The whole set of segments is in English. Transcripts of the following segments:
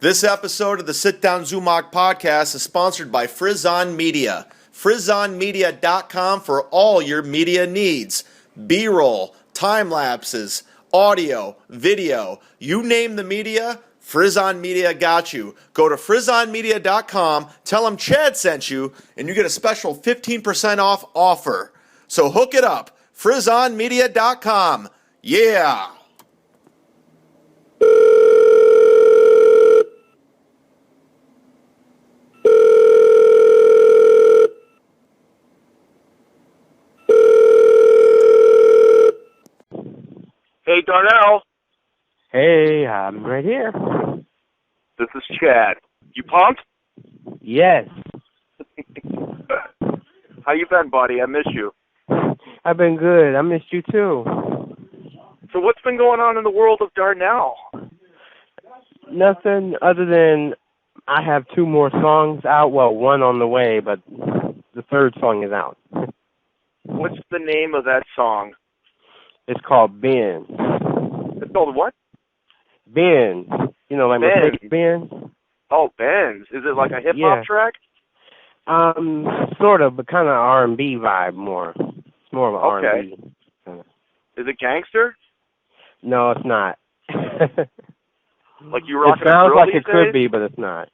This episode of the Sit Down Zumock podcast is sponsored by Frizzon Media. FrizzonMedia.com for all your media needs. B-roll, time lapses, audio, video, you name the media, Frizzon Media got you. Go to FrizzonMedia.com, tell them Chad sent you, and you get a special 15% off offer. So hook it up, FrizzonMedia.com. Yeah! Hey, Darnell. Hey, I'm right here. This is Chad. You pumped? Yes. How you been, buddy? I miss you. I've been good. I missed you too. So what's been going on in the world of Darnell? Nothing other than I have 2 more songs out. Well, one on the way, but the 3rd song is out. What's the name of that song? It's called Ben. It's called what? Ben. You know, like Mercedes Benz. Oh, Benz. Is it like a hip-hop track? Sort of, but kind of R&B vibe more. It's more of an R&B. Is it gangster? No, it's not. Like you rocking it sounds a girl like these it could days? be, but it's not.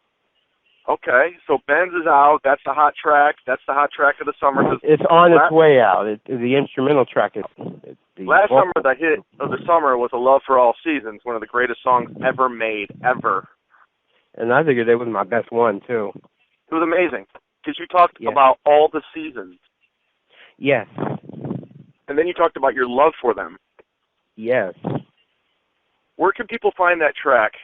Okay, so Benz is out. That's the hot track. That's the hot track of the summer. It's on its way out. The instrumental track is... Last summer, the hit of the summer was A Love for All Seasons, one of the greatest songs ever made, ever. And I figured it was my best one, too. It was amazing, because you talked about all the seasons. Yes. And then you talked about your love for them. Yes. Where can people find that track?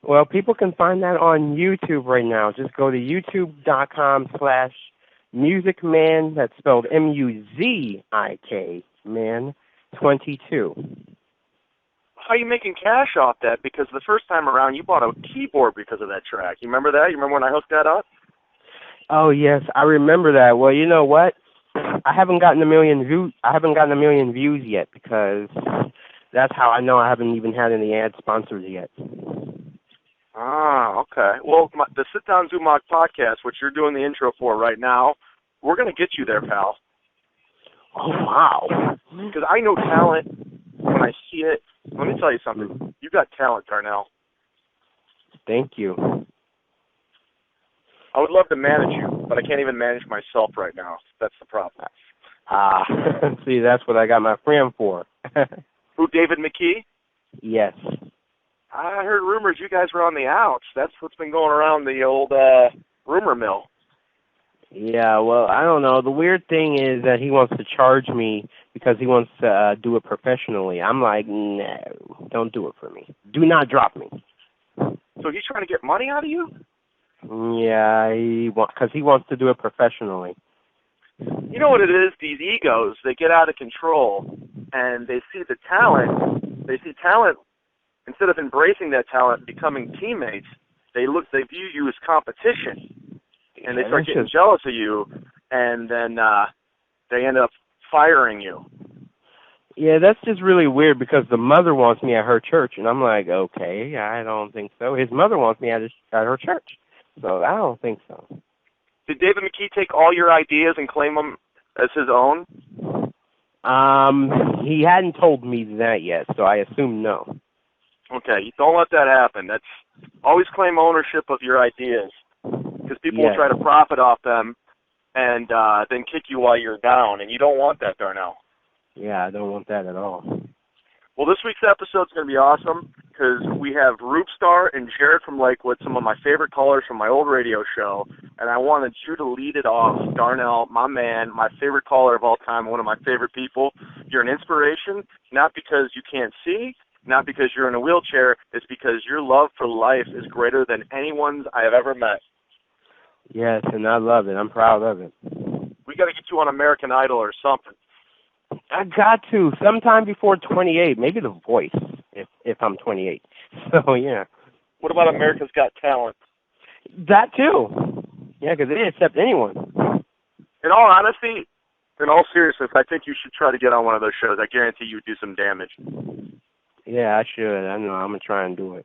Well, people can find that on YouTube right now. Just go to youtube.com/musicman, that's spelled M-U-Z-I-K, man, 22. How are you making cash off that? Because the first time around, you bought a keyboard because of that track. You remember that? You remember when I hooked that up? Oh, yes, I remember that. Well, you know what? I haven't gotten a million views yet, because that's how I know I haven't even had any ad sponsors yet. Ah, okay. Well, the Sit Down Zumock podcast, which you're doing the intro for right now, we're going to get you there, pal. Oh, wow. Because I know talent when I see it. Let me tell you something. You got talent, Darnell. Thank you. I would love to manage you, but I can't even manage myself right now. That's the problem. See, that's what I got my friend for. Who, David McKee? Yes. I heard rumors you guys were on the outs. That's what's been going around the old rumor mill. Yeah, well, I don't know. The weird thing is that he wants to charge me because he wants to do it professionally. I'm like, no, don't do it for me. Do not drop me. So he's trying to get money out of you? Yeah, because he wants to do it professionally. You know what it is? These egos, they get out of control, and they see the talent. They see talent. Instead of embracing that talent, becoming teammates, they view you as competition, and they start getting jealous of you, and then they end up firing you. Yeah, that's just really weird because the mother wants me at her church, and I'm like, okay, I don't think so. His mother wants me at her church, so I don't think so. Did David McKee take all your ideas and claim them as his own? He hadn't told me that yet, so I assume no. Okay, don't let that happen. That's always claim ownership of your ideas, because people will try to profit off them and then kick you while you're down, and you don't want that, Darnell. Yeah, I don't want that at all. Well, this week's episode is going to be awesome because we have Roopstar and Jared from Lakewood, some of my favorite callers from my old radio show, and I wanted you to lead it off. Darnell, my man, my favorite caller of all time, one of my favorite people. You're an inspiration, not because you can't see, not because you're in a wheelchair, it's because your love for life is greater than anyone's I have ever met. Yes, and I love it. I'm proud of it. We got to get you on American Idol or something. I got to sometime before 28, maybe The Voice, if I'm 28. So yeah. What about America's Got Talent? That too. Yeah, because they accept anyone. In all honesty, in all seriousness, I think you should try to get on one of those shows. I guarantee you'd do some damage. Yeah, I should. I know. I'm going to try and do it.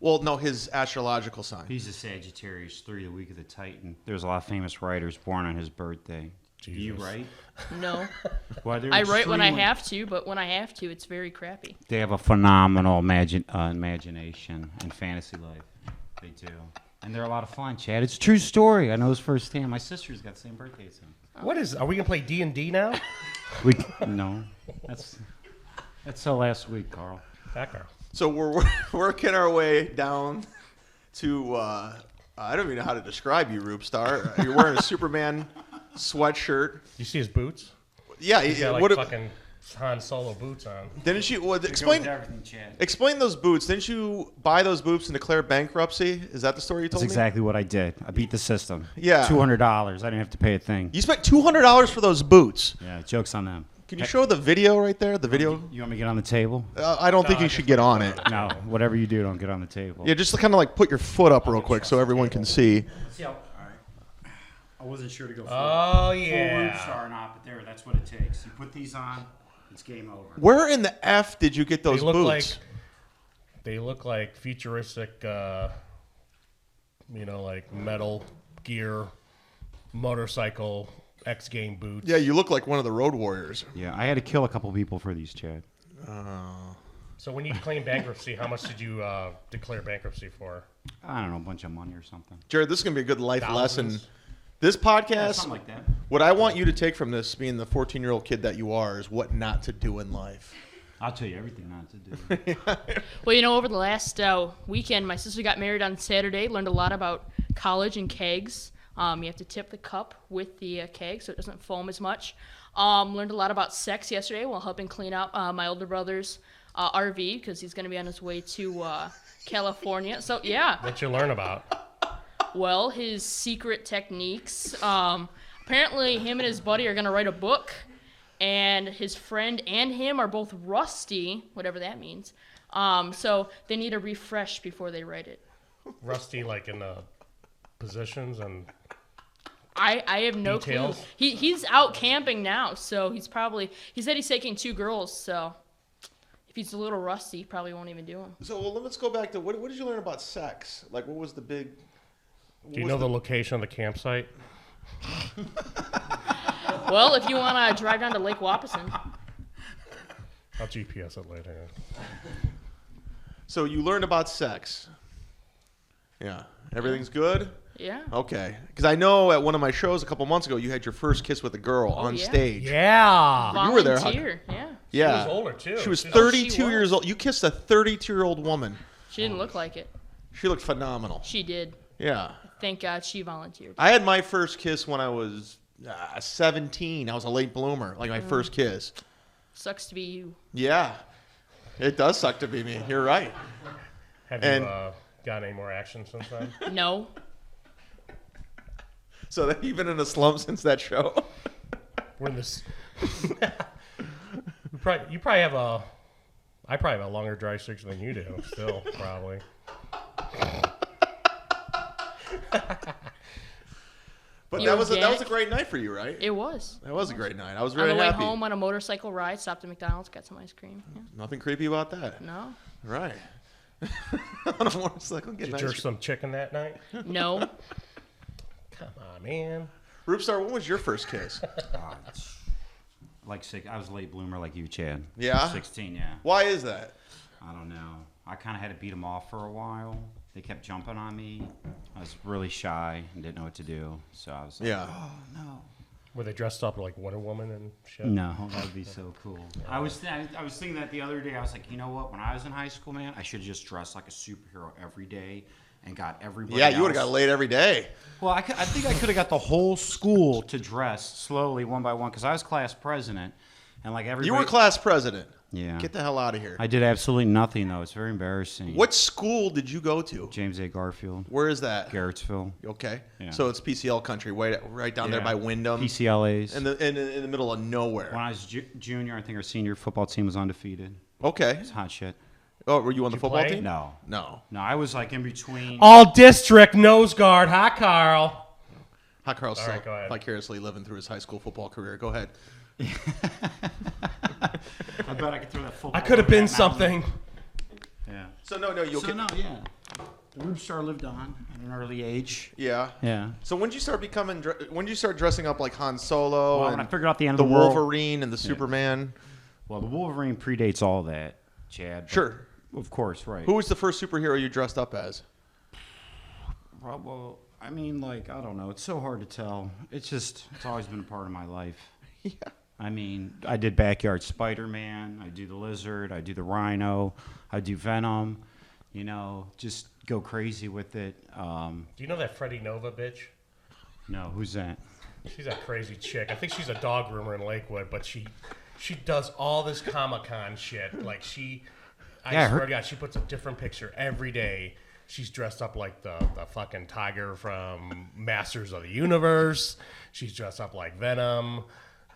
Well, no, his astrological sign. He's a Sagittarius 3, the week of the Titan. There's a lot of famous writers born on his birthday. Jesus. Do you write? No. Well, they're I write when I extremely- have to, but when I have to, it's very crappy. They have a phenomenal imagination and fantasy life. They do. And they're a lot of fun, Chad. It's a true story. I know this firsthand. My sister's got the same birthday as him. What is? Are we gonna play D&D now? No. That's till last week, Carl. That girl. So we're working our way down to I don't even know how to describe you, Rube Star. You're wearing a Superman sweatshirt. You see his boots? Yeah, He's got like what fucking Han Solo boots on. didn't you? Well, Go explain with everything, Chad. explain those boots. Didn't you buy those boots and declare bankruptcy? Is that the story you told That's me? exactly what I did. I beat the system. Yeah. $200. I didn't have to pay a thing. You spent $200 for those boots. Yeah, joke's on them. Can you show the video right there? The video. You want me to get on the table? I don't think you should get on it. No, whatever you do, don't get on the table. Yeah, just kind of like put your foot up real quick so everyone can see. See how, all right. I wasn't sure to go Oh full yeah. star or not, but that's what it takes. You put these on, it's game over. Where in the F did you get those They look boots? They look like futuristic, like Metal Gear motorcycle X game boots. Yeah, you look like one of the Road Warriors. Yeah, I had to kill a couple people for these, Chad. So when you claim bankruptcy, how much did you declare bankruptcy for? I don't know, a bunch of money or something. Jared, this is going to be a good life Thousands? lesson. This podcast, Something like that. what I want you to take from this, being the 14-year-old kid that you are, is what not to do in life. I'll tell you everything not to do. Well, over the last weekend, my sister got married on Saturday. Learned a lot about college and kegs. You have to tip the cup with the keg so it doesn't foam as much. Learned a lot about sex yesterday while helping clean out my older brother's RV because he's going to be on his way to California. So, yeah. What'd you learn about? Well, his secret techniques. Apparently, him and his buddy are going to write a book, and his friend and him are both rusty, whatever that means. So they need a refresh before they write it. Rusty, like in the positions and I have no details? clue. He's out camping now, so he said he's taking 2 girls, so if he's a little rusty, he probably won't even do them. So let's go back to, what did you learn about sex? Like, what was the big... Do you know the location of the campsite? Well, if you want to drive down to Lake Wapason. I'll GPS it later. So you learned about sex. Yeah. Everything's good? Yeah. Okay. Because I know at one of my shows a couple months ago, you had your first kiss with a girl on yeah. stage. Yeah. You were there, Volunteer, yeah. Yeah. She was older, too. She was She's- 32 was. years old. You kissed a 32-year-old woman. She didn't look like it. She looked phenomenal. She did. Yeah. Thank God she volunteered. I had my first kiss when I was 17. I was a late bloomer, like my first kiss. Sucks to be you. Yeah. It does suck to be me. You're right. Have And- you gotten any more action since then? No. So that you've been in a slump since that show? We're in this. I probably have a longer dry stretch than you do. Still, probably. But You that was a organic? great night for you, right? It was. That was a great night. I was On really the way happy. home on a motorcycle ride, stopped at McDonald's, got some ice cream. Yeah. Nothing creepy about that. No. Right. On a motorcycle, Did getting you ice jerk cream. some chicken that night? No. Come on, man. Rupestar, when was your first kiss? I was a late bloomer like you, Chad. Yeah? 16, yeah. Why is that? I don't know. I kind of had to beat them off for a while. They kept jumping on me. I was really shy and didn't know what to do. So I was like, Yeah. oh, no. Were they dressed up like Wonder Woman and shit? No, that would be so cool. I was thinking that the other day. I was like, you know what? When I was in high school, man, I should have just dressed like a superhero every day and got everybody Yeah, you would have else- got laid every day. Well, I think I could have got the whole school to dress slowly, one by one, because I was class president, and like everybody. You were class president. Yeah. Get the hell out of here. I did absolutely nothing though. It's very embarrassing. What school did you go to? James A. Garfield, Where is that? Garrettsville, Okay. Yeah. So it's PCL country, right down there Yeah. by Wyndham. PCLA's. In the middle of nowhere. When I was junior, I think our senior football team was undefeated. Okay. It's hot shit. Oh, were you on the you football play? team? No, No. I was like in between. All district nose guard. Hi, Carl. Hi, Carl's still right, go ahead. vicariously living through his high school football career. Go ahead. I bet I could throw that football. I could have been over that mountain. something. Yeah. So no, you'll So get. no, yeah. Rube Star lived on at an early age. Yeah. Yeah. So when did you start when did you start dressing up like Han Solo Well, and when I figured out the end the of the world. Wolverine and the Superman? Well, the Wolverine predates all that, Chad. but- Sure. Of course, right. Who was the first superhero you dressed up as? Well, I mean, like, I don't know. It's so hard to tell. It's always been a part of my life. Yeah. I mean, I did Backyard Spider-Man. I do the Lizard. I do the Rhino. I do Venom. You know, just go crazy with it. Do you know that Freddie Nova bitch? No, who's that? She's that crazy chick. I think she's a dog groomer in Lakewood, but she does all this Comic-Con shit. Like I swear to God, she puts a different picture every day. She's dressed up like the fucking tiger from Masters of the Universe. She's dressed up like Venom.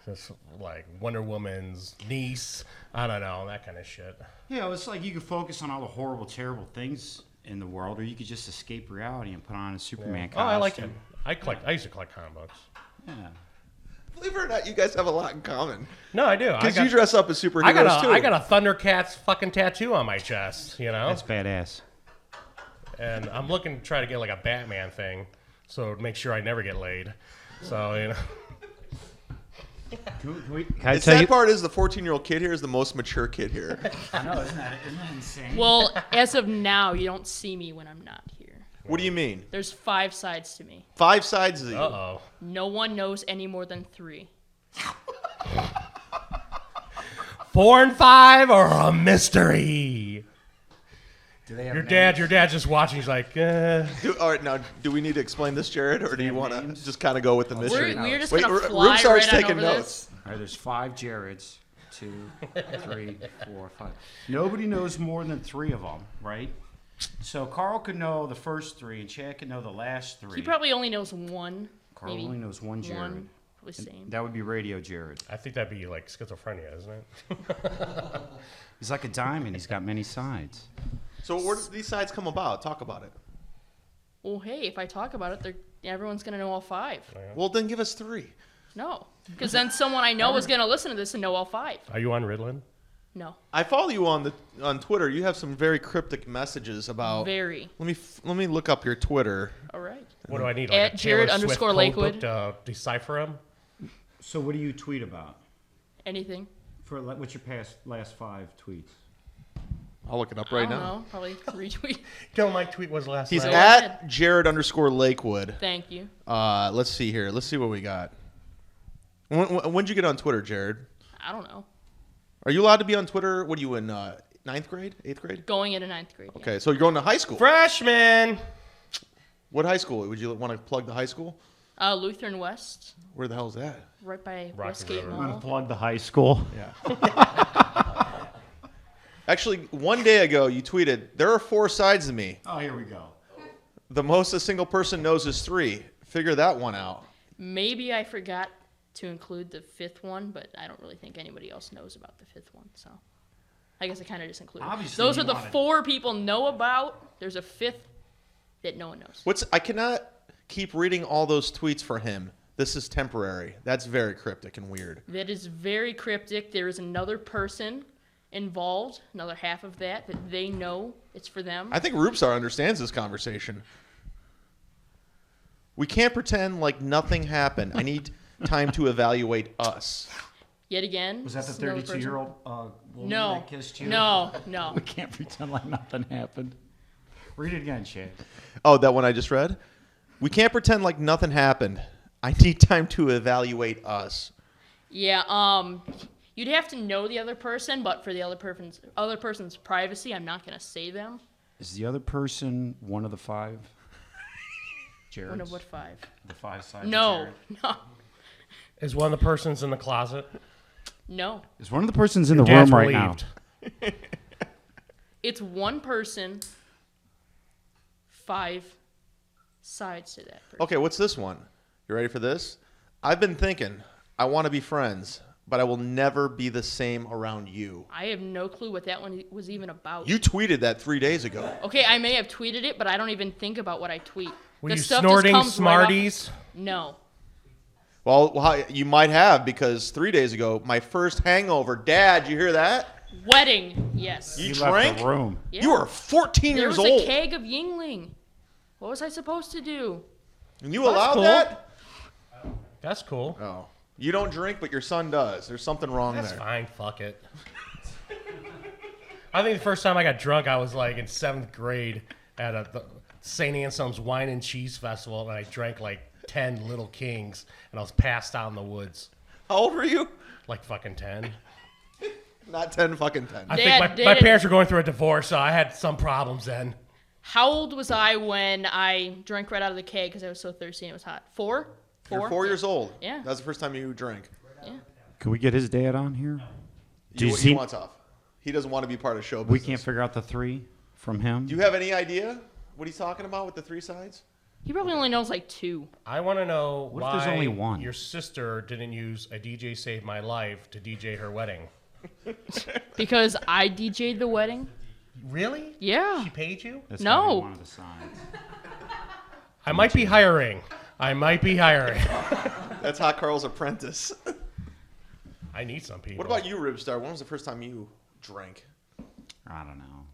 Just like Wonder Woman's niece. I don't know, that kind of shit. Yeah, it's like you could focus on all the horrible, terrible things in the world, or you could just escape reality and put on a Superman costume. Oh, I like it. I used to collect comic books. Yeah. Believe it or not, you guys have a lot in common. No, I do. Because you dress up as superheroes too. I got a Thundercats fucking tattoo on my chest, you know? That's badass. And I'm looking to try to get like a Batman thing, so to make sure I never get laid. So, you know. The sad part is the 14-year-old kid here is the most mature kid here. I know, isn't that insane? Well, as of now, you don't see me when I'm not here. What do you mean? There's 5 sides to me. 5 sides of you. Uh-oh. No one knows any more than 3. 4 and 5 are a mystery. Do they have Your names? dad's just watching. He's like, All right, now, do we need to explain this, Jared, or do you want to just kind of go with the mystery? We're just Wait, gonna Rube fly starts right on taking over notes. this. All right, there's 5 Jareds. 2, 3, 4, 5. Nobody knows more than 3 of them, right? So Carl could know the first 3, and Chad could know the last 3. He probably only knows 1. Carl maybe only knows 1 Jared. One, probably same. That would be Radio Jared. I think that'd be like schizophrenia, isn't it? He's like a diamond. He's got many sides. So where do these sides come about? Talk about it. Well, hey, if I talk about it, everyone's gonna know all 5. Well, then give us 3. No, because then someone I know is gonna listen to this and know all 5. Are you on Ritalin? No. I follow you on Twitter. You have some very cryptic messages about. Very. Let me look up your Twitter. All right. What do I need? At Like a Taylor Jared Swift _Lakewood. code book to decipher them? So what do you tweet about? Anything. What's your last 5 tweets? I'll look it up I right don't now. know. Probably retweet. Tell my tweet was last He's night. at Jared _Lakewood. Thank you. Let's see here. Let's see what we got. When'd you get on Twitter, Jared? I don't know. Are you allowed to be on Twitter? What are you in 9th grade, 8th grade? Going into 9th grade. Yeah. Okay, so you're going to high school. Freshman. What high school? Would you want to plug the high school? Lutheran West, Where the hell is that? right by Rocky Westgate River. I'm going Mall. to plug the high school. Yeah. Actually, one day ago, you tweeted, "There are 4 sides to me. Oh, here we go. The most a single person knows is 3. Figure that one out." Maybe I forgot to include the 5th one, but I don't really think anybody else knows about the 5th one. So I guess I kind of just included. Obviously, Those you are the wanted- 4 people know about. There's a 5th that no one knows. I cannot keep reading all those tweets for him. This is temporary. That's very cryptic and weird. That is very cryptic. There is another person involved, another half of that they know it's for them. I think Rubestar understands this conversation. We can't pretend like nothing happened. I need time to evaluate us. Yet again. Was that the it's another person. 32-year-old woman No. that kissed you? No. We can't pretend like nothing happened. Read it again, Chad. Oh, that one I just read? We can't pretend like nothing happened. I need time to evaluate us. Yeah, you'd have to know the other person, but for the other person's privacy, I'm not going to say them. Is the other person one of the 5? Jared's? One of what 5? The 5 sides of No, Jared? no, Is one of the persons in the closet? no. Is one of the persons in the Dad's room right now? relieved. It's one person, 5 sides to that person. Okay, what's this one? You ready for this? I've been thinking, I want to be friends, but I will never be the same around you. I have no clue what that one was even about. You tweeted that 3 days ago. Okay, I may have tweeted it, but I don't even think about what I tweet. Were The you stuff just snorting comes right off- Smarties? No. Well, you might have, because 3 days ago, my first hangover. Dad, you hear that? Wedding, yes. You left drank? the room. Yeah. You were 14 There years was old. a keg of Yingling. What was I supposed to do? And you allowed cool. that? That's cool. Oh. You don't drink, but your son does. There's something wrong That's there. fine. Fuck it. I think the first time I got drunk, I was like in 7th grade at the St. Anselm's Wine and Cheese Festival, and I drank like 10 Little Kings, and I was passed out in the woods. How old were you? Like fucking 10. Not 10, fucking 10. I Dad, think my parents were going through a divorce, so I had some problems then. How old was I when I drank right out of the keg because I was so thirsty and it was hot? 4? You're 4 years old. Yeah. That was the first time you drank. Yeah. Can we get his dad on here? He wants off. He doesn't want to be part of show business. We can't figure out the 3 from him. Do you have any idea what he's talking about with the 3 sides? He probably only knows like 2. I want to know What if why there's only one? your sister didn't use a DJ Saved My Life to DJ her wedding. Because I DJ'd the wedding? Really? Yeah. She paid you? That's No. gotta be one of the signs. I might be hiring. That's Hot Carl's apprentice. I need some people. What about you, Ribstar? When was the first time you drank? I don't know.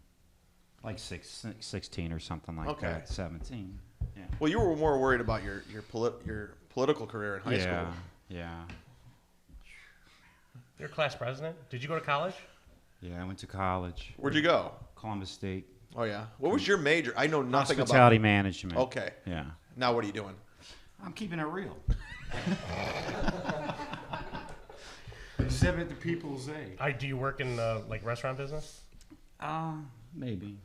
Like 16 or something like Okay. that. 17. Yeah. Well, you were more worried about your political career in high school. Yeah. You're class president? Did you go to college? Yeah, I went to college. Where'd you go? Columbus State. Oh, yeah. What was your major? I know nothing Hospitality about management. Okay. Yeah. Now what are you doing? I'm keeping it real. Exhibit the people's aid. Do you work in the restaurant business? Maybe.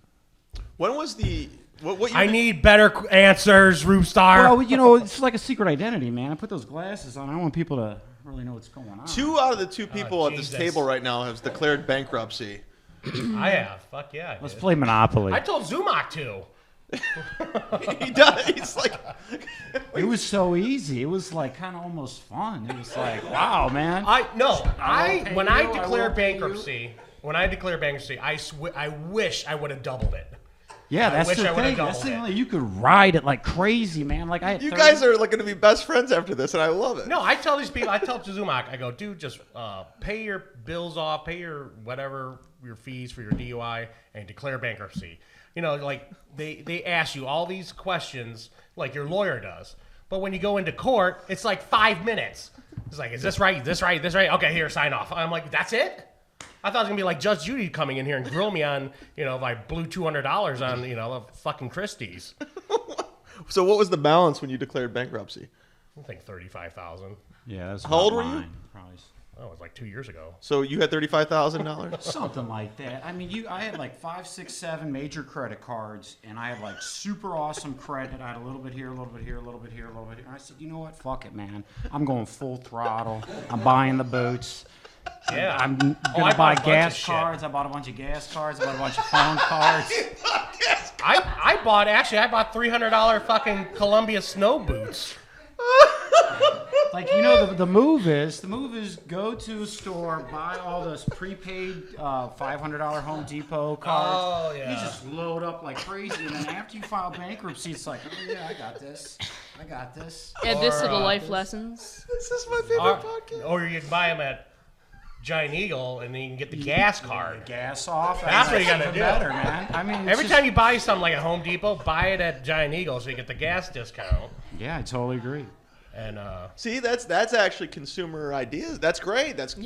When was the... What I need better answers, Roopstar. Well, it's like a secret identity, man. I put those glasses on. I don't want people to really know what's going on. 2 out of the 2 people at this Jesus. table right now have declared bankruptcy. I have. Fuck yeah. Let's play Monopoly. I told Zumock to. He does. He's like... It was so easy. It was like kind of almost fun. It was like, wow, man. When I declared pay you. bankruptcy, I wish I would have doubled it. Yeah, I that's wish the I would've thing. doubled That's the it. only, you could ride it like crazy, man. Like I had You 30 guys are like going to be best friends after this, and I love it. No, I tell these people, I tell Zumock, I go, dude, just pay your bills off, pay your whatever, your fees for your DUI, and declare bankruptcy. You know, like they ask you all these questions like your lawyer does. But when you go into court, it's like 5 minutes. It's like, is this right? This right? This right? Okay, here, sign off. I'm like, that's it? I thought it was going to be like Judge Judy coming in here and grill me on, if I blew $200 on, a fucking Christie's. So what was the balance when you declared bankruptcy? I think $35,000. Yeah, that's How old were you? Probably. Oh, it was like 2 years ago. So you had $35,000? Something like that. I mean, I had like 5, 6, 7 major credit cards, and I had like super awesome credit. I had a little bit here, a little bit here, a little bit here, a little bit here. And I said, you know what? Fuck it, man. I'm going full throttle. I'm buying the boots. Yeah. I'm I gonna bought buy a bunch of gas shit. cards. I bought a bunch of gas cards. I bought a bunch of phone cards. I bought $300 fucking Columbia snow boots. Like, the move is go to a store, buy all those prepaid $500 Home Depot cards. Oh, yeah. You just load up like crazy, and then after you file bankruptcy, it's like, oh yeah, I got this. Add this to the life lessons. This is my favorite podcast. Or you can buy them at Giant Eagle, and then you can get the gas card. Gas off. That's what you gotta even do. better, man. I mean, Every time you buy something like at Home Depot, buy it at Giant Eagle so you get the gas discount. Yeah, I totally agree. And See, that's actually consumer ideas. That's great. That's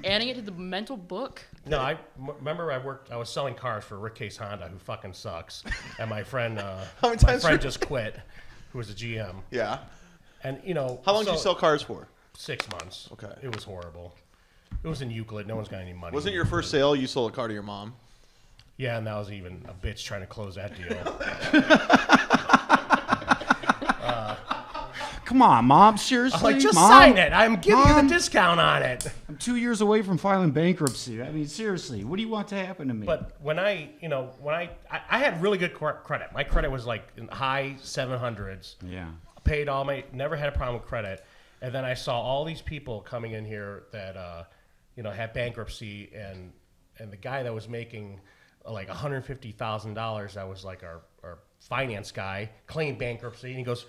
Adding it to the mental book. no, I remember I was selling cars for Rick Case Honda, who fucking sucks, and my friend many times just quit, who was a GM. Yeah. And How long did you sell cars for? 6 months. Okay. It was horrible. It was in Euclid. No one's got any money. Wasn't your first sale you sold a car to your mom? Yeah, and that was even a bitch trying to close that deal. Come on, Mom. Seriously, I'm like, just Mom? sign it. I'm giving you Mom? the discount on it. I'm 2 years away from filing bankruptcy. I mean, seriously, what do you want to happen to me? But when I had really good credit. My credit was like in high 700s. yeah. Paid all never had a problem with credit. And then I saw all these people coming in here that, had bankruptcy, and the guy that was making like $150,000, that was like our finance guy, claimed bankruptcy. And he goes,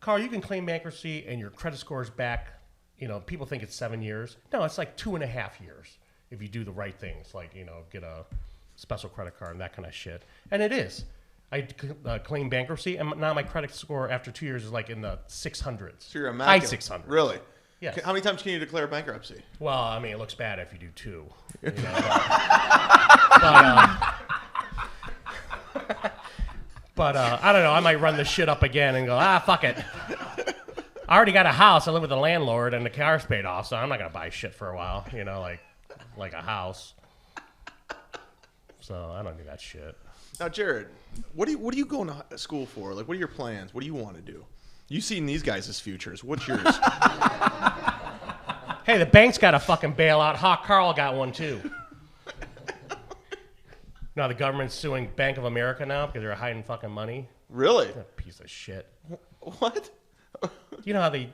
Carl, you can claim bankruptcy and your credit score is back. People think it's 7 years. No, it's like 2.5 years. if you do the right things, like, get a special credit card and that kind of shit. And it is. I claimed bankruptcy, and now my credit score after 2 years is like in the 600s. So you're high immaculate. 600s. Really? Yes. How many times can you declare bankruptcy? Well, I mean, it looks bad if you do 2. But I don't know. I might run this shit up again and go, fuck it. I already got a house. I live with a landlord, and the car's paid off, so I'm not gonna buy shit for a while. Like a house. So I don't do that shit. Now, Jared, what are you going to school for? Like, what are your plans? What do you want to do? You seen these guys' futures. What's yours? Hey, the bank's got a fucking bailout. Hawk Carl got one too. Now the government's suing Bank of America now because they're hiding fucking money. Really? What a piece of shit. What? You know how the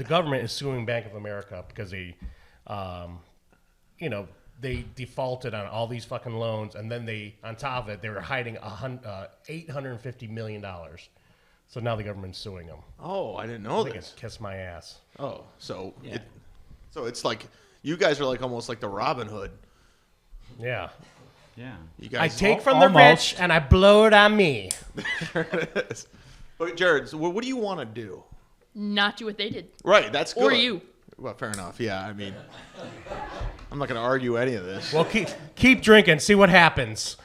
government is suing Bank of America because they defaulted on all these fucking loans, and then on top of it, they were hiding $850 million. So now the government's suing them. Oh, I didn't know this. Kiss my ass. Oh, so it's like you guys are like almost like the Robin Hood. Yeah. Yeah. You guys I take from the rich and I blow it on me. There it is. But Jared, so what do you want to do? Not do what they did. Right, that's good. Or you. Well, fair enough. Yeah, I mean, I'm not going to argue any of this. Well, keep drinking. See what happens.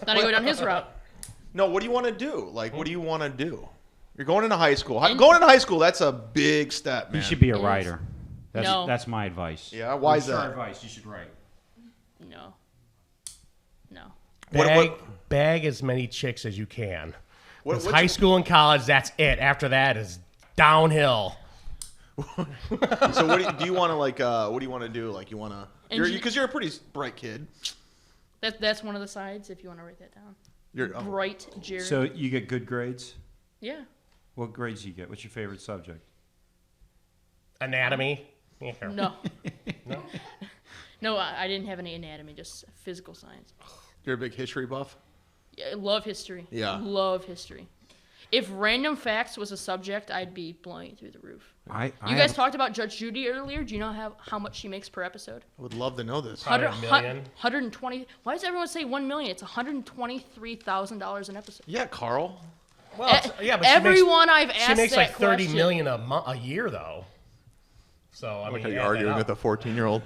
Thought I go down his route. No, what do you want to do? Like, what do you want to do? You're going into high school. Going into high school, that's a big step, man. You should be a writer. That's my advice. Yeah, why is that? Advice. You should write. No. Bag as many chicks as you can. What's high school and college, that's it. After that is downhill. So what do you want to like? What do you want to do? Like you want to? Because you're a pretty bright kid. That's one of the sides. If you want to write that down. Bright, Jared. So you get good grades? Yeah. What grades do you get? What's your favorite subject? Anatomy. No. No, I didn't have any anatomy. Just physical science. You're a big history buff? Yeah, I love history. Yeah. Love history. If random facts was a subject, I'd be blowing through the roof. You guys talked about Judge Judy earlier. Do you know how much she makes per episode? I would love to know this. 100 million? 120. Why does everyone say 1 million? It's $123,000 an episode. Yeah, Carl. Well, but everyone I've asked she makes like 30 question. million a year though. So I mean, you're arguing with a 14-year-old.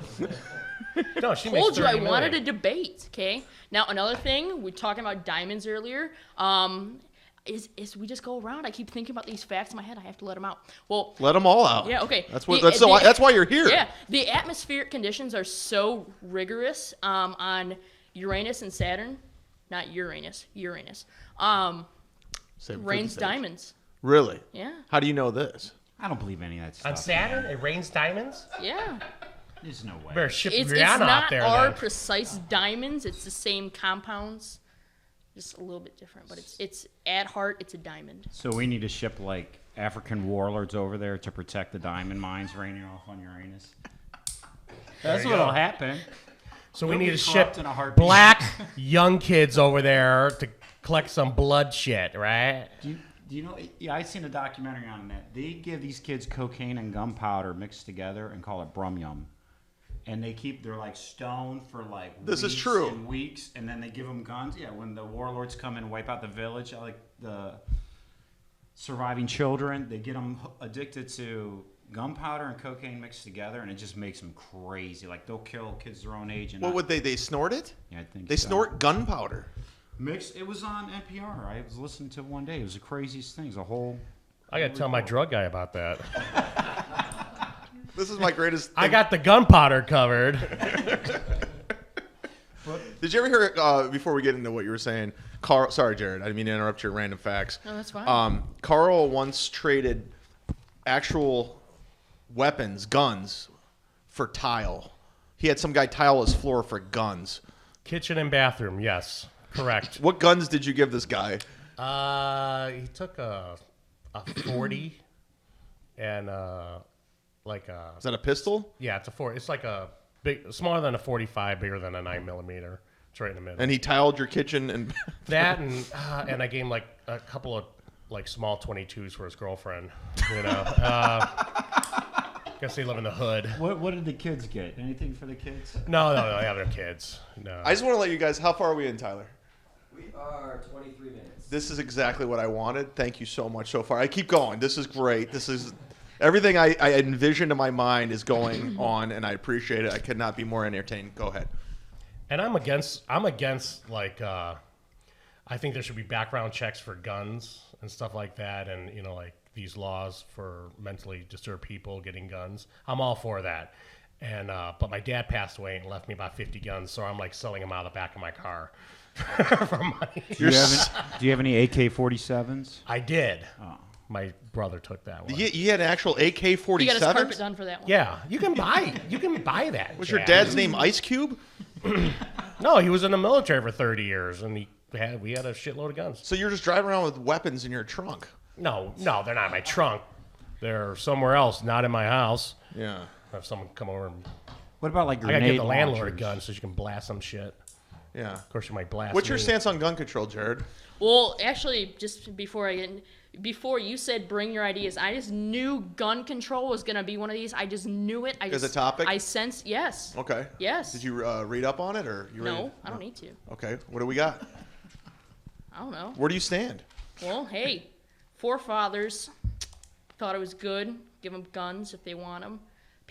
No, she told makes 30 you I million. wanted a debate. Okay. Now another thing, we were talking about diamonds earlier. Is we just go around. I keep thinking about these facts in my head. I have to let them out. Well, let them all out. Yeah. Okay. That's why you're here. Yeah. The atmospheric conditions are so rigorous on Uranus and Saturn, not Uranus. Uranus. Rains diamonds. Really? Yeah. How do you know this? I don't believe any of that stuff. On Saturn, it rains diamonds? Yeah. There's no way. Better ship It's Rihanna not out there our then. precise diamonds. It's the same compounds, just a little bit different. But it's at heart, it's a diamond. So we need to ship like African warlords over there to protect the diamond mines raining off on Uranus. That's what'll happen. So we We'll need be to ship corrupt in a heartbeat. black young kids over there to collect some blood shit, right? Do you know? Yeah, I seen a documentary on that. They give these kids cocaine and gunpowder mixed together and call it brum yum. And they're like stoned for like This weeks is true. and weeks, and then they give them guns. Yeah, when the warlords come and wipe out the village, like the surviving children, they get them addicted to gunpowder and cocaine mixed together, and it just makes them crazy. Like they'll kill kids their own age. And What would they snort it? Yeah, I think They so. snort gunpowder. Mixed. It was on NPR. I was listening to it one day. It was the craziest thing. It was a whole. I gotta tell my drug guy about that. This is my greatest thing. I got the gunpowder covered. Did you ever hear, before we get into what you were saying, Carl, sorry, Jared, I didn't mean to interrupt your random facts. No, that's fine. Carl once traded actual weapons, guns, for tile. He had some guy tile his floor for guns. Kitchen and bathroom, yes. Correct. What guns did you give this guy? He took a 40 and like a... Is that a pistol? Yeah, it's a 40. It's like a big, smaller than a 45, bigger than a 9mm. It's right in the middle. And he tiled your kitchen and... That and I gave him like a couple of like small 22s for his girlfriend, you know. guess they live in the hood. What did the kids get? Anything for the kids? No, they have their kids. No. I just want to let you guys. How far are we in, Tyler? We are 23 minutes. This is exactly what I wanted. Thank you so much so far. I keep going. This is great. This is everything I envisioned in my mind is going on, and I appreciate it. I could not be more entertained. Go ahead. And I'm against like I think there should be background checks for guns and stuff like that, and like these laws for mentally disturbed people getting guns. I'm all for that. And but my dad passed away and left me about 50 guns, so I'm like selling them out of the back of my car for money. Do you have any AK-47s? I did. Oh. My brother took that one. You had an actual AK-47? He got his carpet done for that one. Yeah, you can buy that. Was Jack. your dad's name Ice Cube? No, he was in the military for 30 years, and we had a shitload of guns. So you're just driving around with weapons in your trunk? No, they're not in my trunk. They're somewhere else, not in my house. Yeah. Have someone come over and What about like I gotta grenade give the landlord a launchers? gun so you can blast some shit. Yeah. Of course, you might blast. What's your me. stance on gun control, Jared? Well, actually, just before you said bring your ideas, I just knew gun control was gonna be one of these. I just knew it. As a topic? I sensed yes. Okay. Yes. Did you read up on it, or you ready? No, I don't need to. Okay. What do we got? I don't know. Where do you stand? Well, hey, forefathers thought it was good. Give them guns if they want them.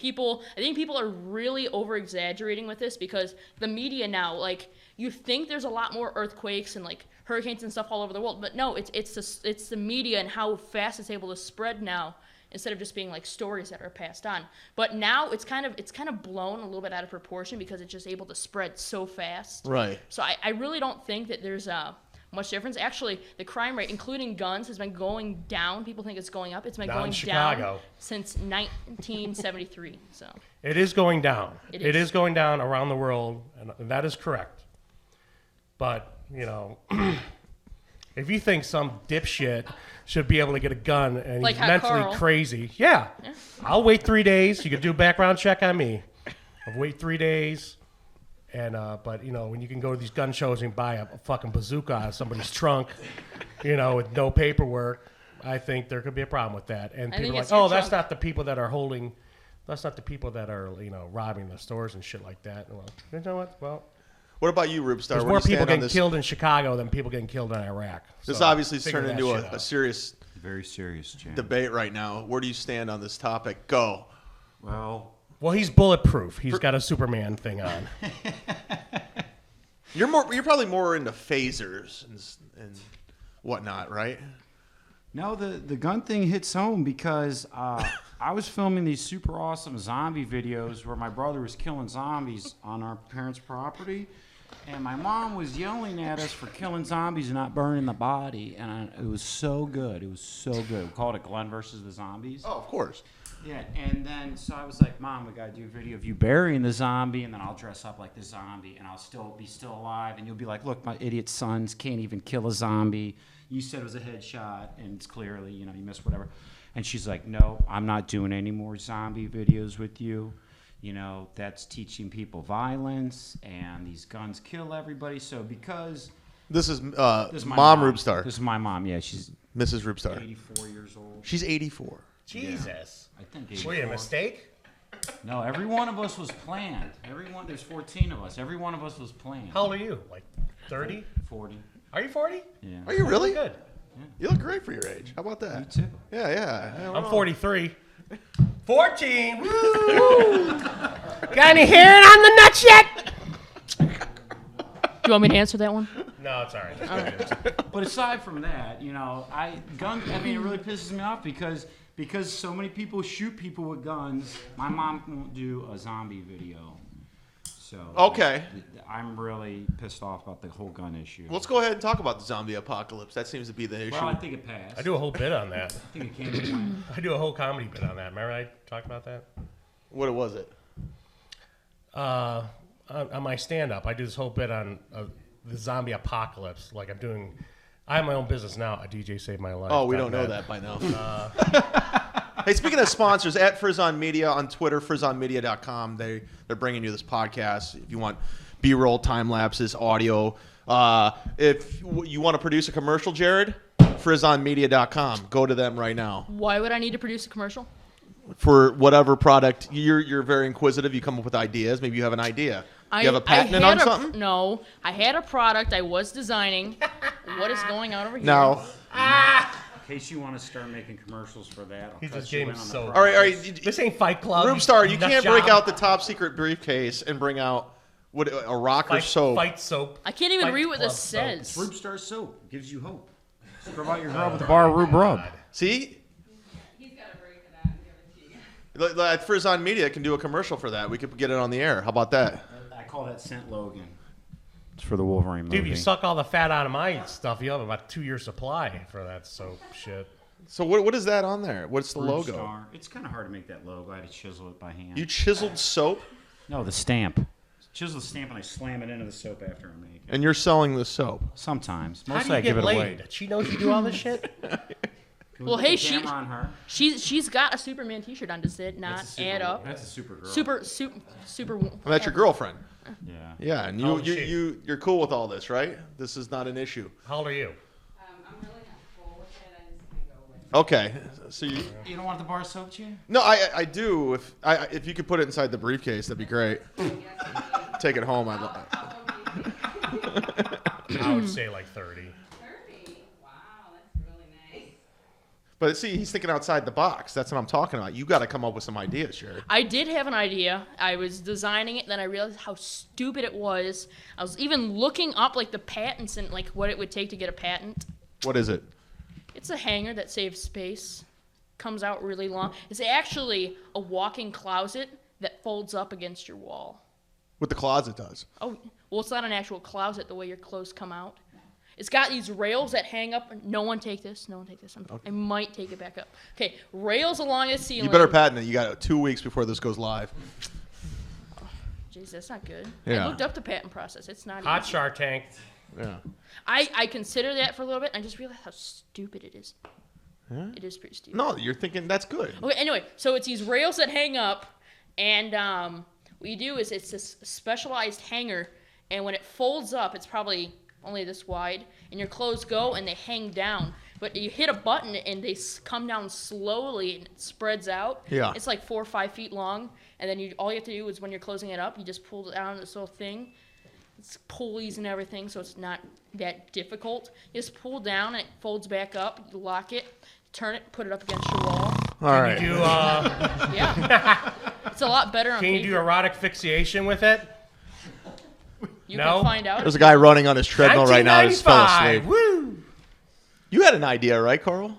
I think people are really over-exaggerating with this because the media now, like, you think there's a lot more earthquakes and like hurricanes and stuff all over the world, but no, it's the media and how fast it's able to spread now instead of just being like stories that are passed on. But now it's kind of blown a little bit out of proportion because it's just able to spread so fast. Right. So I really don't think that there's much difference. Actually, the crime rate, including guns, has been going down. People think it's going up. It's been Not going in Chicago. down since 1973. So It is going down. It It is. is going down around the world, and that is correct. But if you think some dipshit should be able to get a gun and Like he's how mentally Carl- crazy, yeah, I'll wait 3 days. You could do a background check on me. I'll wait 3 days. And but when you can go to these gun shows and buy a fucking bazooka out of somebody's trunk, with no paperwork, I think there could be a problem with that. And I people think are it's like, your oh, that's trunk. not the people that are holding, that's not the people that are robbing the stores and shit like that. Well, you know what? Well, What about you, Rube Star? there's Where more do you people stand on getting this? killed in Chicago than people getting killed in Iraq. This So obviously is figure turned that into shit a out. serious Very serious, Jim. debate right now. Where do you stand on this topic? Go. Well, he's bulletproof. He's got a Superman thing on. You're probably more into phasers and whatnot, right? No, the gun thing hits home because I was filming these super awesome zombie videos where my brother was killing zombies on our parents' property, and my mom was yelling at us for killing zombies and not burning the body, and it was so good. It was so good. We called it Glenn versus the Zombies. Oh, of course. Yeah, and then so I was like, Mom, we gotta do a video of you burying the zombie, and then I'll dress up like the zombie, and I'll still be alive, and you'll be like, look, my idiot sons can't even kill a zombie. You said it was a headshot, and it's clearly, you missed whatever. And she's like, no, I'm not doing any more zombie videos with you. That's teaching people violence, and these guns kill everybody. So because This is this is my Mom Rube Star. This is my mom. Yeah, she's Mrs. Rube Star. 84 years old. She's 84. Jesus. I think 84. Wait, a mistake? No, every one of us was planned. There's 14 of us. Every one of us was planned. How old are you? Like 30? 40. Are you 40? Yeah. Are you really? Good. You look great for your age. How about that? You too. Yeah. I'm 43. 14. Woo! Got any hair on the nuts yet? do you want me to answer that one? No, it's all right. But aside from that, it really pisses me off because so many people shoot people with guns. My mom won't do a zombie video. So Okay. I'm really pissed off about the whole gun issue. Let's go ahead and talk about the zombie apocalypse. That seems to be the issue. Well, I think it passed. I do a whole bit on that. I think it came and went. I do a whole comedy bit on that. Remember I talked about that? What was it? On my stand-up, I do this whole bit on the zombie apocalypse. Like I have my own business now. A DJ saved my life. Oh, we don't know that by now. Hey, speaking of sponsors, at Frizzon Media on Twitter, frizzonmedia.com. They're bringing you this podcast. If you want B-roll, time lapses, audio. If you want to produce a commercial, Jared, frizzonmedia.com. Go to them right now. Why would I need to produce a commercial? for whatever product. You're very inquisitive. You come up with ideas. Maybe you have an idea. You have a patent on something? No, I had a product I was designing. What is going on over here? No. In case you want to start making commercials for that, He's just getting so. All right. This ain't Fight Club. Roomstar, you can't break out the top secret briefcase and bring out a rocker soap. Fight soap. I can't even Fight read what this Club says. It's Roomstar soap. It gives you hope. Scrub out your girl with the bar Rube Rub. See? He's got a break for that and give it to you. Like Frizzon Media can do a commercial for that. We could get it on the air. How about that? I call that Scent Logan. It's for the Wolverine movie. Dude, you suck all the fat out of my stuff. You have about 2 years supply for that soap shit. So what is that on there? What's the logo? Star. It's kind of hard to make that logo. I had to chisel it by hand. You chiseled soap? No, the stamp. Chisel the stamp and I slam it into the soap after I make it. And you're selling the soap? Sometimes. How Mostly do you I give get it laid? away. She knows you do all this shit? Well, hey, Camera on her. she's got a Superman T-shirt on. Does it not add up? That's a super girl. Super. Well, that's your girlfriend. Yeah. Yeah, and you're cool with all this, right? This is not an issue. How old are you? I'm really not full with it. I just kind of go with it. Okay, so You don't want the bar soap, Jay? No, I do. If you could put it inside the briefcase, that'd be great. Take it home. I would say like 30. 30. Wow, that's really nice. But see, he's thinking outside the box. That's what I'm talking about. You got to come up with some ideas, Sherry. I did have an idea. I was designing it, then I realized how stupid it was. I was even looking up like the patents and like what it would take to get a patent. What is it? It's a hanger that saves space. Comes out really long. It's actually a walk-in closet that folds up against your wall. What the closet does. Oh, well, it's not an actual closet the way your clothes come out. It's got these rails that hang up. No one take this. No one take this. I might take it back up. Okay, rails along the ceiling. You better patent it. You got 2 weeks before this goes live. Jeez, that's not good. Yeah. I looked up the patent process. It's not Hot easy. Shark Tank. Yeah. I considered that for a little bit, and I just realized how stupid it is. Yeah? It is pretty stupid. No, you're thinking that's good. Okay, anyway, so it's these rails that hang up, and what you do is it's this specialized hanger, and when it folds up, it's probably only this wide, and your clothes go and they hang down. But you hit a button and they come down slowly and it spreads out. Yeah. It's like 4 or 5 feet long, and then all you have to do is when you're closing it up, you just pull it down this little thing. It's pulleys and everything, so it's not that difficult. You just pull down and it folds back up. You lock it, turn it, put it up against your wall. All right. Can you do, Yeah. It's a lot better on can you paper. do erotic fixation with it? You No? can find out. There's a guy running on his treadmill right now. He just fell 1995. asleep. Woo! You had an idea, right, Carl?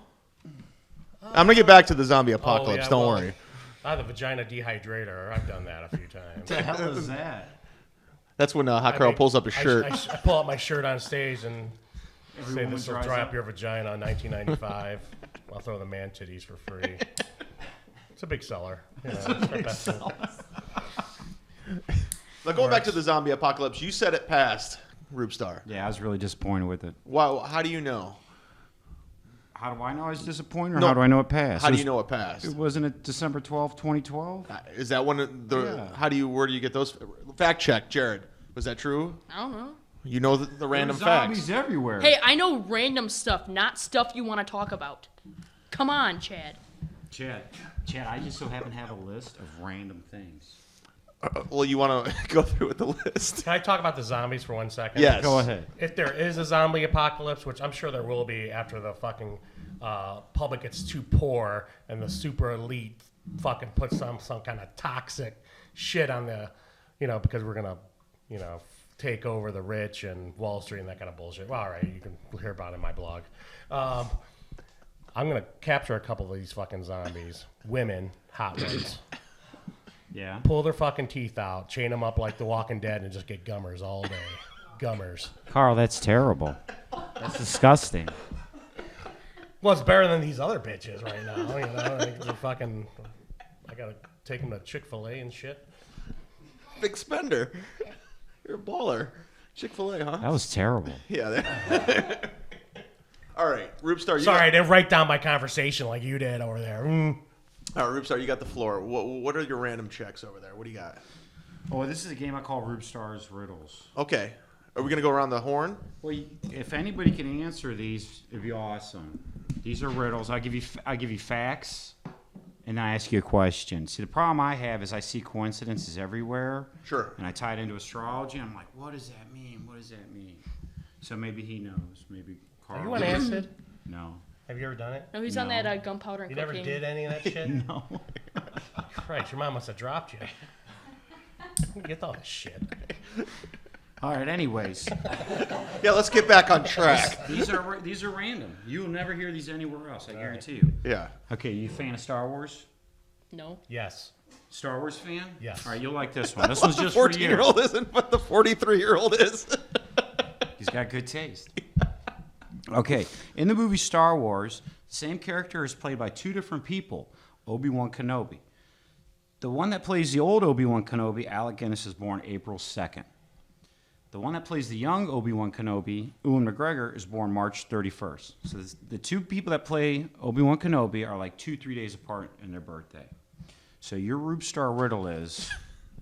I'm going to get back to the zombie apocalypse. yeah, Don't well, worry. I have a vagina dehydrator. I've done that a few times. What the hell is that? That's when Hot Carl pulls up his shirt. I pull up my shirt on stage and say Everyone this will dries dry up. up your vagina in 1995. I'll throw the man titties for free. It's a big seller. You know, it's our best thing. Now, going back to the zombie apocalypse, you said it passed, Roopstar. Yeah, I was really disappointed with it. Wow, how do you know? How do I know I was disappointed, or No, how do I know it passed? How do you know it passed? It wasn't it December 12th, 2012? Is that one of the? Yeah. Where do you get those? Fact check, Jared. Was that true? I don't know. You know the random There's zombies facts. everywhere. Hey, I know random stuff, not stuff you want to talk about. Come on, Chad. Chad, I just so happen to have a list of random things. Well, you want to go through with the list? Can I talk about the zombies for 1 second? Yes. Go ahead. If there is a zombie apocalypse, which I'm sure there will be after the fucking public gets too poor and the super elite fucking put some kind of toxic shit on the, because we're going to, take over the rich and Wall Street and that kind of bullshit. Well, all right, you can hear about it in my blog. I'm going to capture a couple of these fucking zombies. Women, hot ones. Yeah. Pull their fucking teeth out, chain them up like The Walking Dead, and just get gummers all day. Gummers. Carl, that's terrible. That's disgusting. Well, it's better than these other bitches right now. Like they're fucking. I gotta take them to Chick-fil-A and shit. Big spender. You're a baller. Chick-fil-A, huh? That was terrible. Yeah. All right, Roopstar. Sorry, I didn't write down my conversation like you did over there. All right, Roopstar, you got the floor. What are your random checks over there? What do you got? Oh, this is a game I call Roopstar's Riddles. Okay. Are we going to go around the horn? Well, if anybody can answer these, it'd be awesome. These are riddles. I give you facts, and then I ask you a question. See, the problem I have is I see coincidences everywhere. Sure. And I tie it into astrology, and I'm like, what does that mean? What does that mean? So maybe he knows. Maybe Carl. Are you on acid? No. Have you ever done it? No, he's on that gunpowder and You never cocaine. did any of that shit? No. Christ, your mom must have dropped you. Get all this shit. All right, anyways. Yeah, let's get back on track. These are random. You'll never hear these anywhere else, I guarantee you. Yeah. Okay, you a fan of Star Wars? No. Yes. Star Wars fan? Yes. All right, you'll like this one. This one's just the for you. 14-year-old isn't, but the 43-year-old is. He's got good taste. Okay, in the movie Star Wars, the same character is played by two different people, Obi-Wan Kenobi. The one that plays the old Obi-Wan Kenobi, Alec Guinness, is born April 2nd. The one that plays the young Obi-Wan Kenobi, Ewan McGregor, is born March 31st. So the two people that play Obi-Wan Kenobi are like 2-3 days apart in their birthday. So your Rube Star riddle is...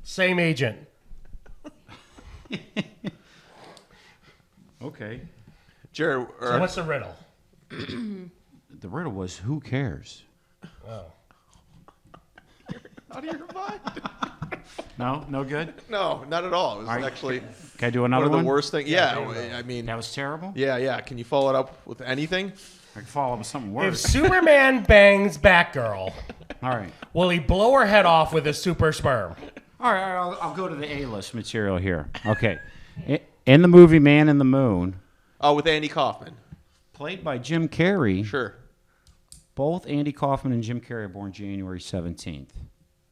Same agent. Okay. Jared, So what's the riddle? The riddle was, who cares? Oh. out of your mind? No? No good? No, not at all. It was All right. actually Can I do another one of one? the worst things. Yeah, I mean, That was terrible? yeah. Can you follow it up with anything? I can follow up with something If worse. Superman bangs Batgirl, All right. will he blow her head off with his super sperm? All right, I'll go to the A-list material here. Okay. In the movie Man in the Moon, Oh, with Andy Kaufman. played by Jim Carrey, Sure. both Andy Kaufman and Jim Carrey are born January 17th.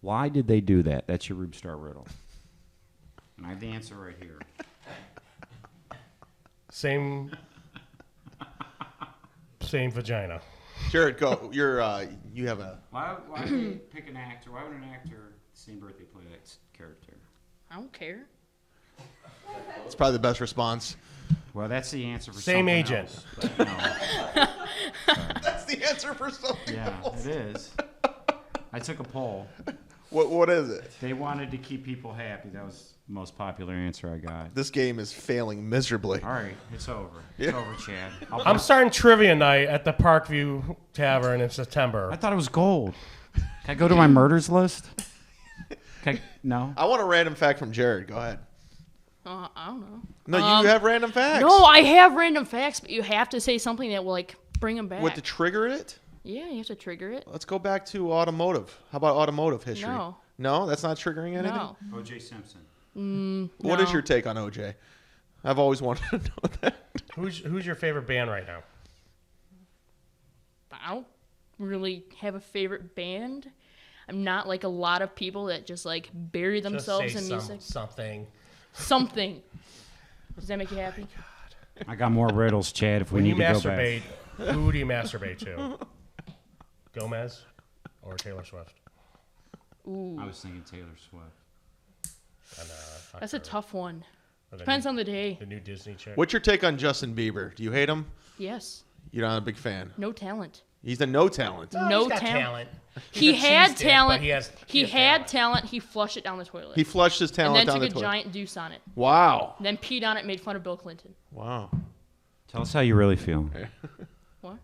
Why did they do that? That's your Rube Star riddle. And I have the answer right here. Same vagina. Jared, go. You have a. Why would they pick an actor? Why would an actor the same birthday play that character? I don't care. It's probably the best response. Well, that's the answer for Same something agent. else, but no. That's the answer for something Yeah, else. it is. I took a poll. What is it? They wanted to keep people happy. That was the most popular answer I got. This game is failing miserably. All right, it's over. Yeah. It's over, Chad. I'm starting trivia night at the Parkview Tavern in September. I thought it was gold. Can I go to my murders list? No. I want a random fact from Jared. Go ahead. I don't know. No, you have random facts. No, I have random facts, but you have to say something that will like bring them back. What to trigger it? Yeah, you have to trigger it. Let's go back to automotive. How about automotive history? No. No, that's not triggering anything? No. O.J. Simpson. What is No. your take on OJ? I've always wanted to know that. Who's your favorite band right now? I don't really have a favorite band. I'm not like a lot of people that just like bury themselves Just say in music. something. Something. Does that make you happy? I got more riddles, Chad, if we When you need to go masturbate, back. who do you masturbate to? Gomez or Taylor Swift? Ooh, I was thinking Taylor Swift. that's a tough one. Or the Depends new- on the day. The new Disney chick. What's your take on Justin Bieber? Do you hate him? Yes. You're not a big fan. No talent. He's a no talent. No he's got talent. He's He a had cheese stick, talent. but he has had talent. He flushed it down the toilet. He flushed his and talent then down took the a toilet. giant deuce on it. Wow. And then peed on it, made fun of Bill Clinton. Wow. Tell us how you really feel. What?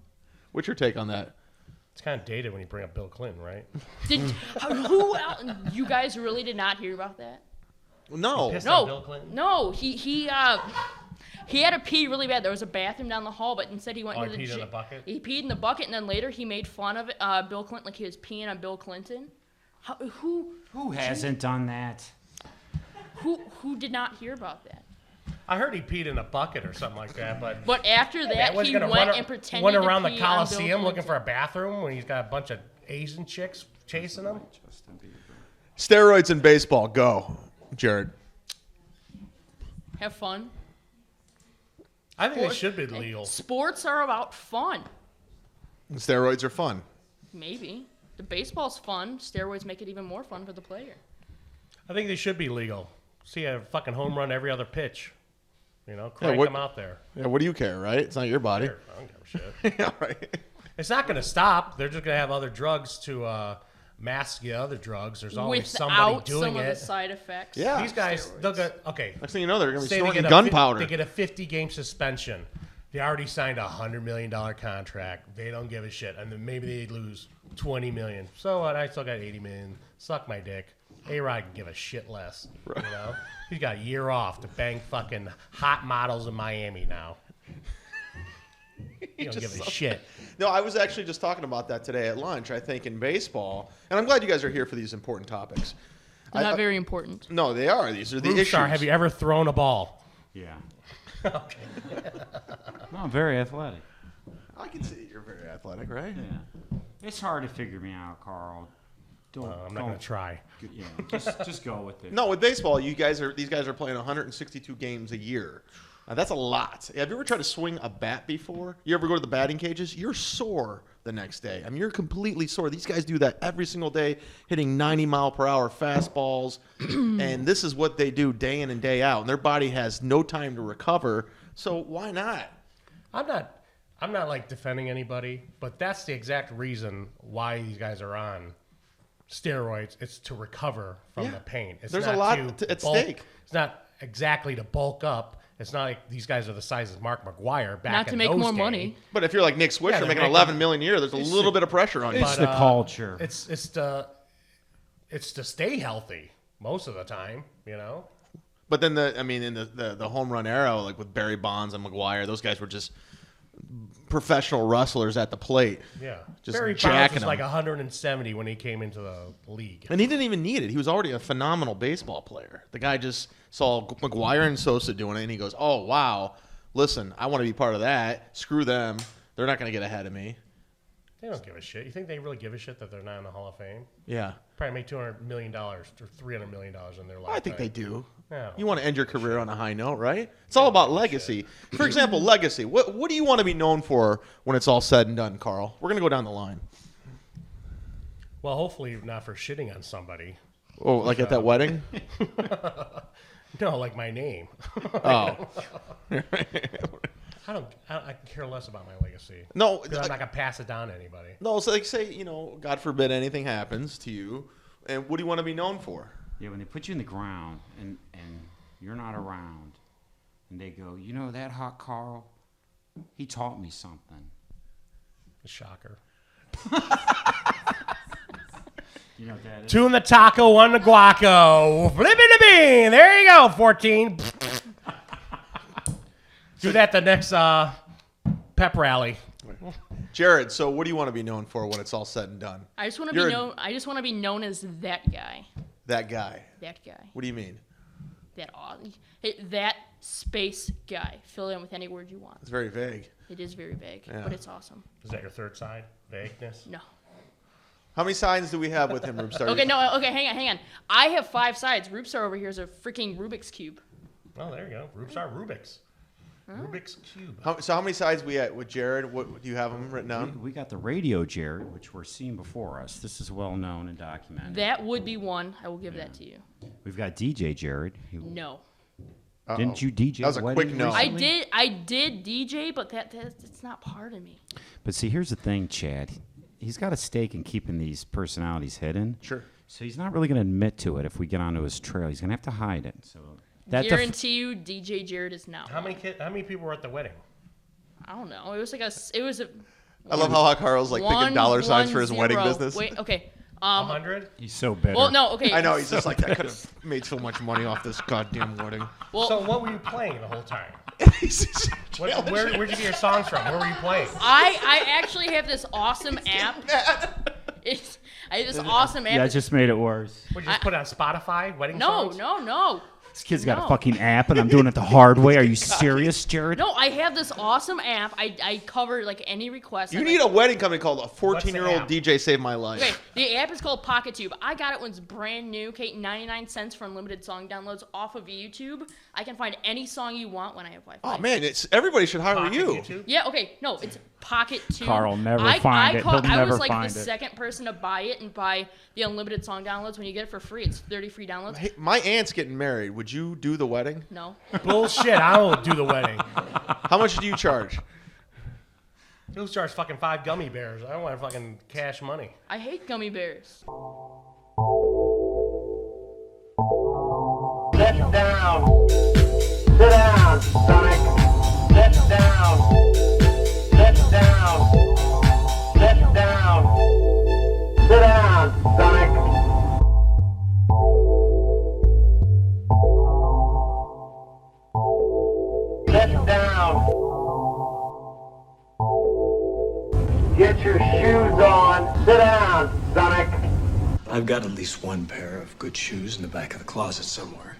What's your take on that? It's kind of dated when you bring up Bill Clinton, right? Did who else? You guys really did not hear about that? No. Pissed on Bill No, Clinton? no. He had to pee really bad. There was a bathroom down the hall, but instead he went Oh, into he the peed in gy- the bucket? He peed in the bucket, and then later he made fun of it, Bill Clinton, like he was peeing on Bill Clinton. Who hasn't done that? Who did not hear about that? I heard he peed in a bucket or something like that, but But after that, was he gonna went run, and pretended went to around the pee on Bill Coliseum looking for a Clinton. bathroom when he's got a bunch of Asian chicks chasing him. Steroids in baseball. Go, Jared. Have fun. I think they should be legal. Sports are about fun. Steroids are fun. Maybe. The baseball's fun. Steroids make it even more fun for the player. I think they should be legal. See a fucking home run every other pitch. You know, crank what- them out there. Yeah, what do you care, right? It's not your body. Sure, I don't give a shit. Yeah, right. It's not going to stop. They're just going to have other drugs to mask the other drugs. There's always somebody Without doing some of the it. side effects. Yeah. These guys, they'll get, okay. Next thing you know, they're going to be Say snorting they gunpowder. get a 50-game suspension. They already signed a $100 million contract. They don't give a shit. And then maybe they lose $20 million. So what? I still got $80 million. Suck my dick. A-Rod can give a shit less. You know? He's got a year off to bang fucking hot models in Miami now. He don't give a shit. No, I was actually just talking about that today at lunch, I think, in baseball. And I'm glad you guys are here for these important topics. They're not very important. No, they are. These are the Roof issues. Star, have you ever thrown a ball? Yeah. Okay. No, I'm very athletic. I can see you're very athletic, right? Yeah. It's hard to figure me out, Carl. I'm not going to try. Yeah, just go with it. No, with baseball, these guys are playing 162 games a year. That's a lot. Have you ever tried to swing a bat before? You ever go to the batting cages? You're sore the next day. I mean, you're completely sore. These guys do that every single day, hitting 90-mile-per-hour fastballs, and this is what they do day in and day out. And their body has no time to recover. So why not? I'm not like defending anybody, but that's the exact reason why these guys are on steroids. It's to recover from the pain. It's There's not a lot at stake. It's not exactly to bulk up. It's not like these guys are the size of Mark McGwire back Not to in make those more days. money. But if you're like Nick Swisher they're making making- $11 million a year, there's a little bit of pressure on you. It's the culture. It's to stay healthy most of the time, you know. But then in the home run era, like with Barry Bonds and McGwire, those guys were just professional wrestlers at the plate. Yeah, just Barry Bonds jacking was them. like 170 when he came into the league. And he didn't even need it. He was already a phenomenal baseball player. The guy just saw McGwire and Sosa doing it, and he goes, "Oh wow, listen, I want to be part of that. Screw them. They're not going to get ahead of me." They don't give a shit. You think they really give a shit that they're not in the Hall of Fame? Yeah, Probably make $200 million or $300 million in their life. I think they do. Yeah. You want to end your career on a high note, right? It's all about legacy. For example, legacy. What do you want to be known for when it's all said and done, Carl? We're going to go down the line. Well, hopefully not for shitting on somebody. Oh, like at that wedding? No, like my name. Oh. I care less about my legacy. No, 'Cause I'm not gonna pass it down to anybody. No, so like say, God forbid anything happens to you, and what do you want to be known for? Yeah, when they put you in the ground and you're not around, and they go, that hot Carl, he taught me something. A shocker. You know what that is? 2 in the taco, 1 in the guaco. Flipping the bean. There you go, 14. Do that the next pep rally. Jared, so what do you want to be known for when it's all said and done? I just want to be known as that guy. That guy. That guy. What do you mean? That space guy. Fill it in with any word you want. It's very vague. It is very vague, Yeah. but it's awesome. Is that your third side? Vagueness? No. How many signs do we have with him, Rubestar? Okay, hang on. I have 5 sides. Rubestar over here is a freaking Rubik's Cube. Oh, there you go. Rubik's. Rubik's Cube. So how many sides we at with Jared? What do you have them written down? We got the radio Jared, which we're seeing before us. This is well known and documented. That would be one. I will give that to you. We've got DJ Jared. No. Didn't you DJ? That was a quick no. I did DJ, but it's not part of me. But see, here's the thing, Chad. He's got a stake in keeping these personalities hidden. Sure. So he's not really going to admit to it if we get onto his trail. He's going to have to hide it. So Guarantee you, DJ Jared is not. How many people were at the wedding? I don't know. It was a. I love how Carl's like thinking dollar signs for his wedding business. Wait, okay. 100? He's so bitter. Well, no, okay. I know, he's just like, I could have made so much money off this goddamn wedding. Well, So what were you playing the whole time? Where'd you get your songs from? Where were you playing? I actually have this awesome app. I have this awesome app. Yeah, it just made it worse. Would you just put it on Spotify? Wedding No, songs? no. This kid's got a fucking app, and I'm doing it the hard way. Are you serious, Jared? No, I have this awesome app. I cover like any request. You need a wedding company called a 14-year-old app? DJ Saved My Life. Okay, the app is called PocketTube. I got it when it's brand new. Okay, 99 cents for unlimited song downloads off of YouTube. I can find any song you want when I have Wi-Fi. Oh man, everybody should hire Pocket you. YouTube? Yeah, okay, no, it's PocketTube. Carl, never find it. He'll I never was like find the it. second person to buy it and buy the unlimited song downloads. When you get it for free, it's 30 free downloads. Hey, my aunt's getting married. Would you do the wedding? No. Bullshit, I will do the wedding. How much do you charge? You'll charge fucking 5 gummy bears. I don't want fucking cash money. I hate gummy bears. Sit down. Sit down, Sonic. Sit down. Get your shoes on. Sit down, Zumock. I've got at least one pair of good shoes in the back of the closet somewhere.